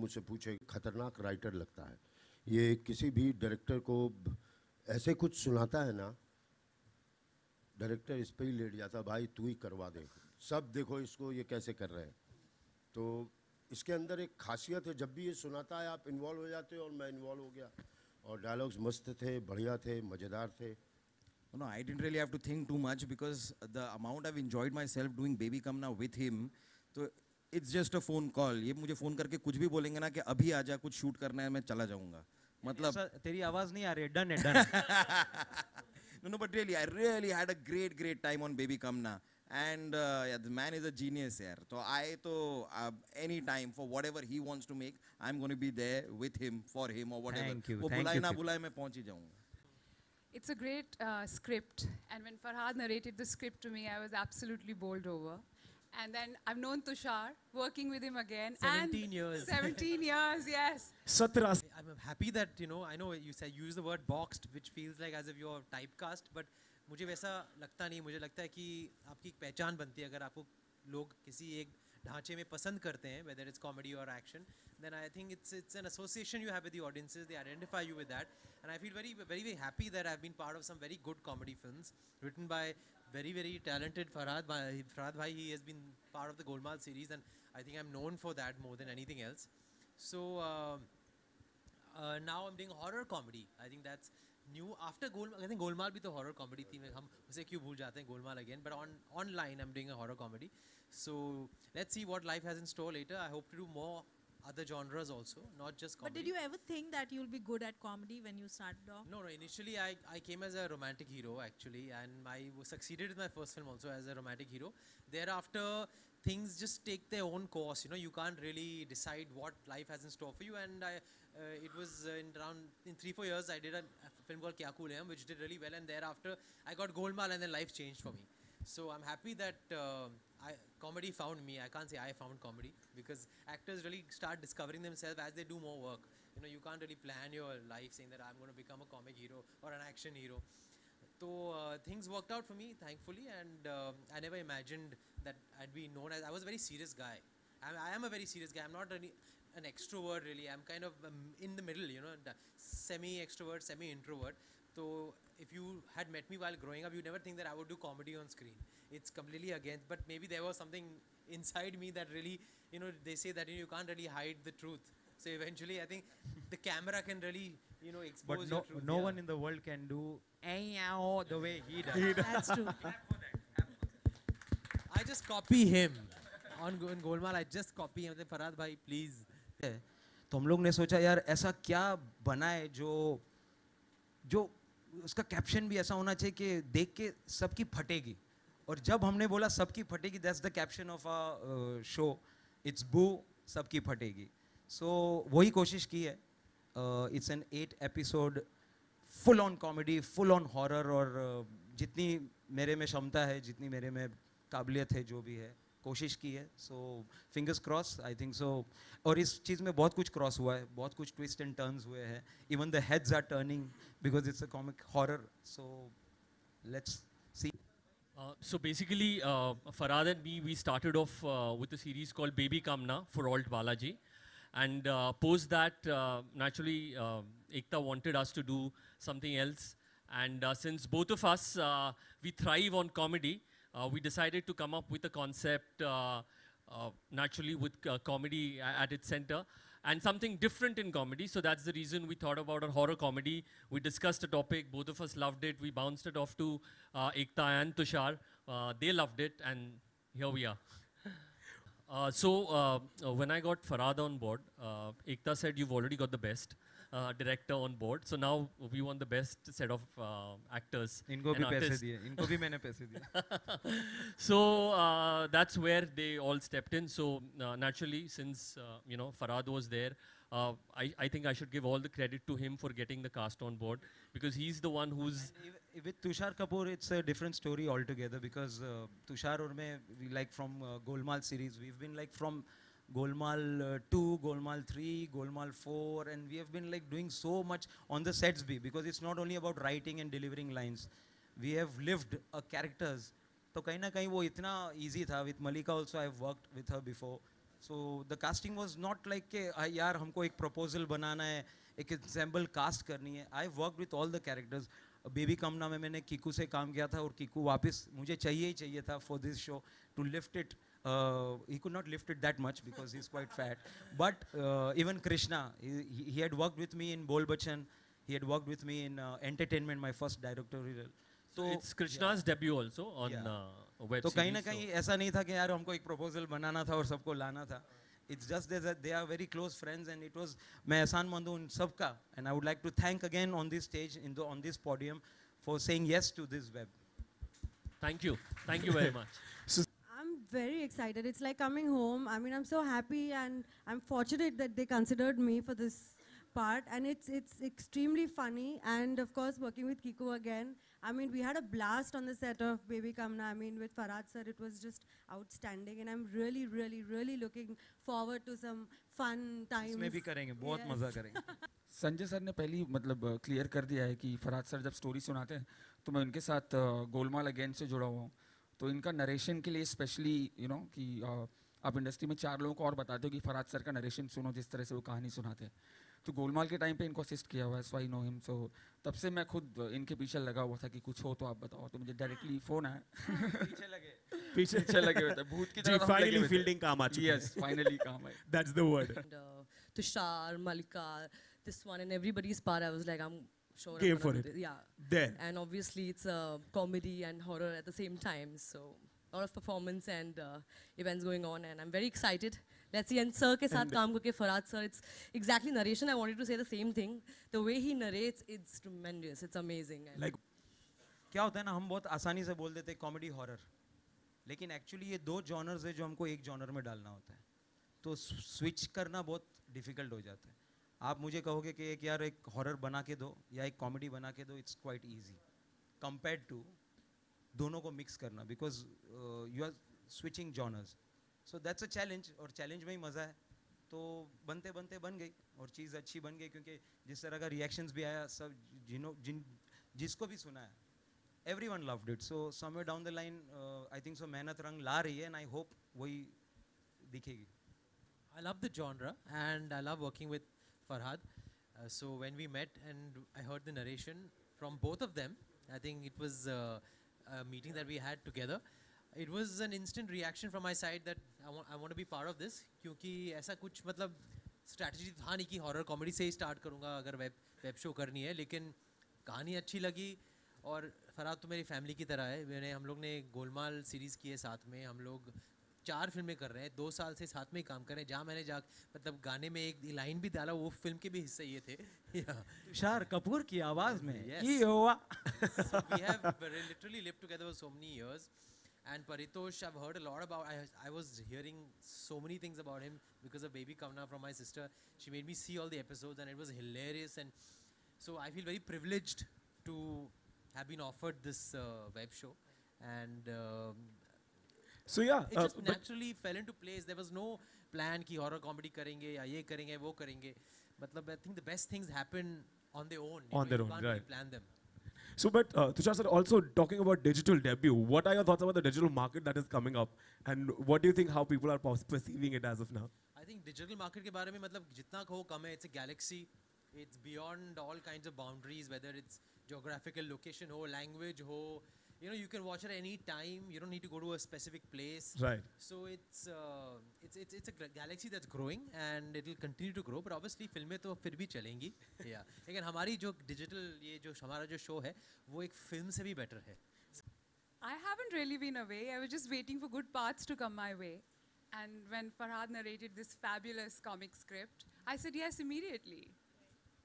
मुझसे पूछे, खतरनाक राइटर लगता है ये। किसी भी डायरेक्टर को ऐसे कुछ सुनाता है ना, डायरेक्टर इस पे ही लेट जाता, भाई तू ही करवा दे, सब देखो इसको ये कैसे कर रहे हैं। तो इसके अंदर एक खासियत है, जब भी ये सुनाता है आप इन्वॉल्व हो जाते हो, और मैं इन्वॉल्व हो गया। और डायलॉग्स मस्त थे, बढ़िया थे, मज़ेदार थे। No, I didn't really have to think too much because the amount I've enjoyed myself doing Baby Come Now with him, so it's just a phone call. ये मुझे फ़ोन करके कुछ भी बोलेंगे ना कि अभी आजा, कुछ शूट करना है, मैं चला जाऊँगा। मतलब तेरी आवाज़ नहीं आ रही है, डन है, done. No, but really, I really had a great time on Baby Come Now. And yeah, the man is a genius here. So any time for whatever he wants to make, I'm going to be there with him, for him or whatever. Thank you. वो बुलाए ना बुलाए मैं पहुंच ही जाऊंगा. It's a great script, and when Farhad narrated the script to me, I was absolutely bowled over. And then I've known Tusshar, working with him again. 17 years. 17 years, yes. I'm happy that, you know, I know you said use the word boxed, which feels like as if you're typecast, but मुझे वैसा लगता नहीं. मुझे लगता है कि आपकी एक पहचान बनती है अगर आपको लोग किसी एक ढांचे में पसंद करते हैं, whether it's comedy or action, then I think it's an association you have with the audiences. They identify you with that, and I feel very happy that I've been part of some very good comedy films written by very talented Farhad bhai. He has been part of the Golmaal series, and I think I'm known for that more than anything else. So now I'm doing horror comedy. I think that's new after Golmaal. I think Golmaal bhi to horror comedy theme. हम उसे क्यों भूल जाते हैं Golmaal again, but online I'm doing a horror comedy. So let's see what life has in store later. I hope to do more other genres also, not just comedy. But did you ever think that you'll be good at comedy when you started off? No, initially I came as a romantic hero actually, and I succeeded in my first film also as a romantic hero. Thereafter, things just take their own course. You know, you can't really decide what life has in store for you. And it was in 3-4 years I did a film called Kya Cool Hai, which did really well, and thereafter I got Golmaal, and then life changed for me. So I'm happy that comedy found me. I can't say I found comedy, because actors really start discovering themselves as they do more work. You know, you can't really plan your life saying that I'm going to become a comic hero or an action hero. So things worked out for me, thankfully, and I never imagined that I'd be known as. I was a very serious guy. I am a very serious guy. I'm not really an extrovert really. I'm kind of in the middle, you know, semi-extrovert, semi-introvert. So if you had met me while growing up, you'd never think that I would do comedy on screen. It's completely against, but maybe there was something inside me that really, you know, they say that you can't really hide the truth. So eventually I think the camera can really, you know, expose your truth. But no one in the world can do the way he does. That's true. I just copy him. On Golmaal, I just copy him. Farhad bhai, please. तो हम लोग ने सोचा यार ऐसा क्या बनाए जो उसका कैप्शन भी ऐसा होना चाहिए कि देख के सबकी फटेगी. और जब हमने बोला सबकी फटेगी, that's the caption of a show, it's Boo Sabki Phategi. So वही कोशिश की है. It's an 8 episode full on comedy, full on horror, और जितनी मेरे में क्षमता है, जितनी मेरे में काबिलियत है, जो भी है कोशिश की है. So fingers cross, I think so. और इस चीज़ में बहुत कुछ क्रॉस हुआ है, बहुत कुछ ट्विस्ट एंड टर्न्स हुए हैं. Even the heads are turning because it's a comic horror. So let's see. So basically, Farhad and me, we started off with a series called Baby Come Now for Alt Balaji. And post that, naturally, Ekta wanted us to do something else. And since both of us, we thrive on comedy, we decided to come up with a concept, naturally with comedy at its center. And something different in comedy. So that's the reason we thought about a horror comedy. We discussed the topic. Both of us loved it. We bounced it off to Ekta and Tusshar. They loved it, and here we are. So when I got Farhad on board, Ekta said, you've already got the best director on board. So now we want the best set of actors. इनको भी artists. पैसे दिए, इनको भी मैंने पैसे दिए. So that's where they all stepped in. So naturally, since you know, Farhad was there, I think I should give all the credit to him for getting the cast on board, because he's the one who's. With Tushar Kapoor, it's a different story altogether, because Tushar और मैं, we like from Golmaal series, we've been like from Golmaal 2, Golmaal 3, Golmaal 4, and we have been like doing so much on the sets because it's not only about writing and delivering lines. We have lived characters. तो कहीं ना कहीं वो इतना easy था. With Mallika also I've worked with her before. So the casting was not like कि यार हमको एक proposal बनाना है, एक ensemble cast करनी है. I worked with all the characters. Baby कमना में मैंने कीकू से काम किया था और कीकू वापस मुझे चाहिए ही चाहिए था for this show to lift it. He could not lift it that much because he's quite fat. But even Krishna, he had worked with me in Bol Bachan. He had worked with me in Entertainment, my first directorial. So it's Krishna's debut also on web तो series. कहीं ना कहीं ऐसा नहीं था कि यार हमको एक proposal बनाना था और सबको लाना था. It's just that they are very close friends and it was मैं एहसान मंद हूँ उन सबका, and I would like to thank again on this stage on this podium for saying yes to this web. Thank you very much. I'm very excited. It's like coming home. I mean, I'm so happy and I'm fortunate that they considered me for this part, and it's extremely funny, and of course working with Kiko again. I mean, we had a blast on the set of Baby Kamna. I mean, with Farhad sir, it was just outstanding, and I'm really, really, really looking forward to some fun times. इसमें भी करेंगे, बहुत मजा करेंगे. Sanjay sir ने पहले ही मतलब clear कर दिया है कि फरहाद सर जब स्टोरी सुनाते हैं तो मैं उनके साथ गोलमाल अगेन से जुड़ा हुआ हूँ. तो इनका नरेशन के लिए स्पेशली कि आप इंडस्ट्री में 4 लोगों को और बताते हो कि फरहाद सर का नरेशन सुनो जिस तरह से वो कहानी सुनाते हैं. तो गोलमाल के टाइम पे इनको असिस्ट किया हुआ है, सो आई नो हिम. सो तब से मैं खुद इनके पीछे लगा हुआ था कि कुछ हो तो आप बताओ. तो मुझे डायरेक्टली फोन आया. पीछे लगे हुए थे भूत की तरह. फाइनली फील्डिंग काम आ चुकी है. यस, फाइनली काम आया. That's the word. Tushar, Mallika, this one and everybody's part, I was like, I'm sure Game I'm for gonna it. do this. Yeah. Then. And obviously it's a comedy and horror at the same time, so a lot of performance and events going on, and I'm very excited. Let's see. And sir ke saath kaam karke, Farhad sir, it's exactly narration. I wanted to say the same thing. The way he narrates, it's tremendous. It's amazing. And Like क्या होता है ना, हम बहुत आसानी से बोल देते हैं कॉमेडी हॉरर, लेकिन एक्चुअली ये 2 जॉनर्स है जो हमको एक जॉनर में डालना होता है. तो स्विच करना बहुत डिफिकल्ट हो जाता है. आप मुझे कहोगे कि एक यार एक हॉरर बना के दो या एक कॉमेडी बना के दो, it's quite easy compared to दोनों को मिक्स करना, because you are switching genres. So that's a challenge, और चैलेंज में ही मज़ा है. तो बनते बनते बन गई और चीज़ अच्छी बन गई, क्योंकि जिस तरह का रिएक्शंस भी आया, सब जिसको भी सुना है, everyone loved it. So somewhere down the line, I think so मेहनत रंग ला रही है, and I hope वही दिखेगी. I love the genre and I love working with Farhad. So when we met and I heard the narration from both of them, I think it was a meeting that we had together. It was an instant reaction from my side that I want to be part of this, क्योंकि ऐसा कुछ मतलब strategy था नहीं कि horror comedy से ही start करूँगा अगर web show करनी है, लेकिन कहानी अच्छी लगी. और फरहाद तो मेरी फैमिली की तरह है. हम लोग ने गोलमाल सीरीज़ की है साथ में, हम लोग 4 फिल्में कर रहे हैं, 2 साल से साथ में ही काम कर रहे हैं. जहाँ मैंने मतलब गाने में एक लाइन भी डाला, वो फिल्म के भी हिस्से ये थे. तुषार कपूर की आवाज़ में Yes. ये हुआ. So we have literally lived together for so many years. And Paritosh, I've heard a lot about. I was hearing so many things about him because of Baby Kamna from my sister. She made me see all the episodes and it was hilarious. And so I feel very privileged to have been offered this web show. And so yeah, it just naturally fell into place. There was no plan कि horror comedy करेंगे या ये करेंगे वो करेंगे. मतलब I think the best things happen on their own. On their own, you can't right. really plan them. So, but Tushar sir, also talking about digital debut, what are your thoughts about the digital market that is coming up, and what do you think how people are perceiving it as of now? I think digital market के बारे में मतलब जितना कहो कम है. It's a galaxy. It's beyond all kinds of boundaries, whether it's geographical location ho, language ho. You can watch it at any time. You don't need to go to a specific place. Right. So it's a galaxy that's growing and it will continue to grow. But obviously फिल्में तो फिर भी चलेंगी. Yeah. लेकिन हमारी जो digital ये जो हमारा जो show है वो एक film से भी better है. I haven't really been away. I was just waiting for good parts to come my way. And when Farhad narrated this fabulous comic script, I said yes immediately.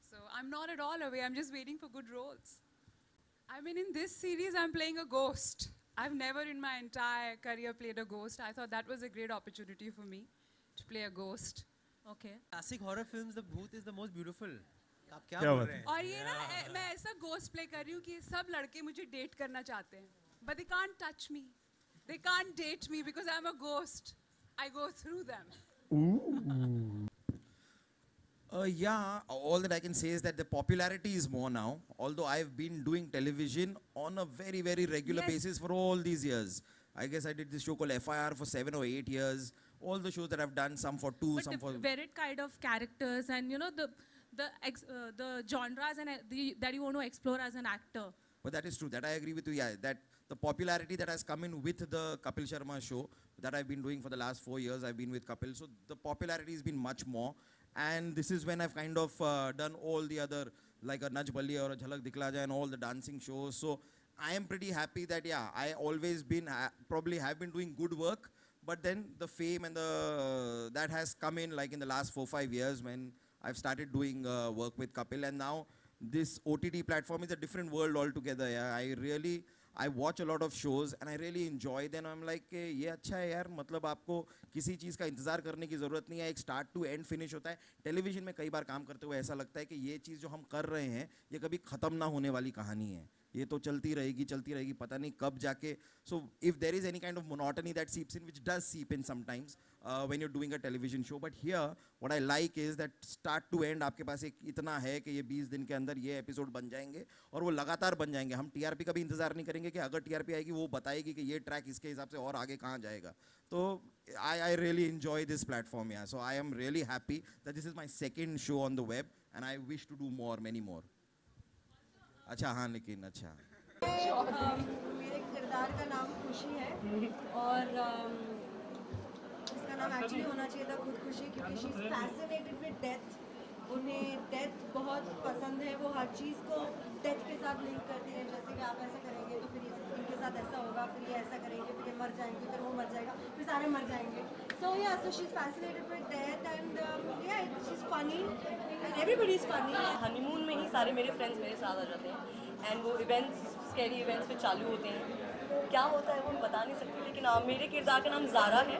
So I'm not at all away. I'm just waiting for good roles. I mean, in this series, I'm playing a ghost. I've never in my entire career played a ghost. I thought that was a great opportunity for me to play a ghost. Okay. Classic horror films, the bhoot is the most beautiful. आप क्या क्या बोल बात रहे हैं? और ये ना मैं ऐसा ghost play कर रही हूँ कि सब लड़के मुझे date करना चाहते हैं. But they can't touch me. They can't date me because I'm a ghost. I go through them. Ooh. Yeah, all that I can say is that the popularity is more now, although I've been doing television on a very, very regular Yes. basis for all these years. I guess I did this show called FIR for 7 or 8 years. All the shows that I've done, some for 2, But some for... varied kind of characters and, you know, the genres and that you want to explore as an actor. But that is true. That I agree with you. Yeah, that the popularity that has come in with the Kapil Sharma show that I've been doing for the last 4 years, I've been with Kapil. So the popularity has been much more. And this is when I've kind of done all the other, like a Naj Balli or a Jhalak Dikhla Jaye and all the dancing shows. So I am pretty happy that, yeah, I always been, probably have been doing good work. But then the fame and that has come in like in the last 4-5 years when I've started doing work with Kapil. And now this OTT platform is a different world altogether. Yeah. I watch a lot of shows and I really enjoy them. I'm like, ये अच्छा है यार, मतलब आपको किसी चीज़ का इंतज़ार करने की ज़रूरत नहीं है, एक स्टार्ट टू एंड फिनिश होता है. टेलीविज़न में कई बार काम करते हुए ऐसा लगता है कि ये चीज़ जो हम कर रहे हैं ये कभी ख़त्म ना होने वाली कहानी है, ये तो चलती रहेगी, पता नहीं कब जाके. So if there is any kind of monotony that seeps in, which does seep in sometimes when you're doing a television show, but here what I like is that start to end आपके पास एक इतना है कि ये 20 दिन के अंदर ये एपिसोड बन जाएंगे और वो लगातार बन जाएंगे. हम टीआरपी का भी इंतजार नहीं करेंगे कि अगर टीआरपी आएगी वो बताएगी कि ये ट्रैक इसके हिसाब से और आगे कहाँ जाएगा. तो I really enjoy this platform. Yeah, so I am really happy that this is my second show on the web and I wish to do many more. अच्छा हाँ लेकिन अच्छा मेरे किरदार का नाम खुशी है और इसका नाम एक्चुअली होना चाहिए था खुद खुशी, क्योंकि she is fascinated with death. उन्हें डेथ बहुत पसंद है, वो हर चीज़ को डेथ के साथ लिंक करती है. जैसे कि आप ऐसा करेंगे तो फिर इनके साथ ऐसा होगा, फिर ये ऐसा करेंगे, फिर ये मर जाएंगे, फिर वो मर जाएगा, फिर सारे मर जाएंगे. So yeah, so she's fascinated with death and yeah, she's funny and everybody is funny. Honeymoon में ही सारे मेरे फ्रेंड्स मेरे साथ आ जाते हैं एंड वो इवेंट्स, स्कैरी इवेंट्स फिर चालू होते हैं. क्या होता है वो मैं बता नहीं सकती, लेकिन मेरे किरदार का नाम ज़ारा है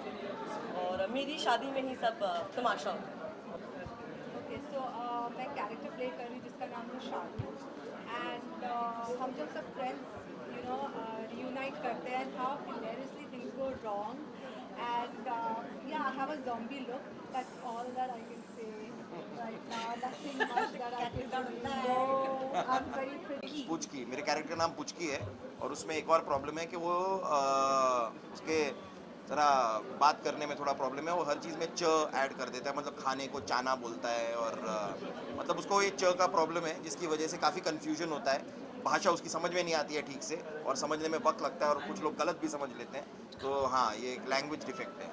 और मेरी शादी में ही सब तमाशा होता है. ओके सो मैं कैरेक्टर प्ले कर रही हूँ जिसका नाम है शादी एंड हम जब सब फ्रेंड्स यू नो रियूनाइट करते हैं how hilariously things go wrong and yeah, I have a zombie look. That's all that I can say right now. Nothing much that I can say. No, I'm very pretty. Puchki, मेरे character का नाम पुचकी है और उसमें एक और problem है कि वो उसके जरा बात करने में थोड़ा प्रॉब्लम है. वो हर चीज़ में च ऐड कर देता है, मतलब खाने को चाना बोलता है और मतलब उसको ये च का प्रॉब्लम है जिसकी वजह से काफ़ी कन्फ्यूजन होता है. भाषा उसकी समझ में नहीं आती है ठीक से और समझने में वक्त लगता है और कुछ लोग गलत भी समझ लेते हैं. तो हाँ, ये एक लैंग्वेज डिफेक्ट है.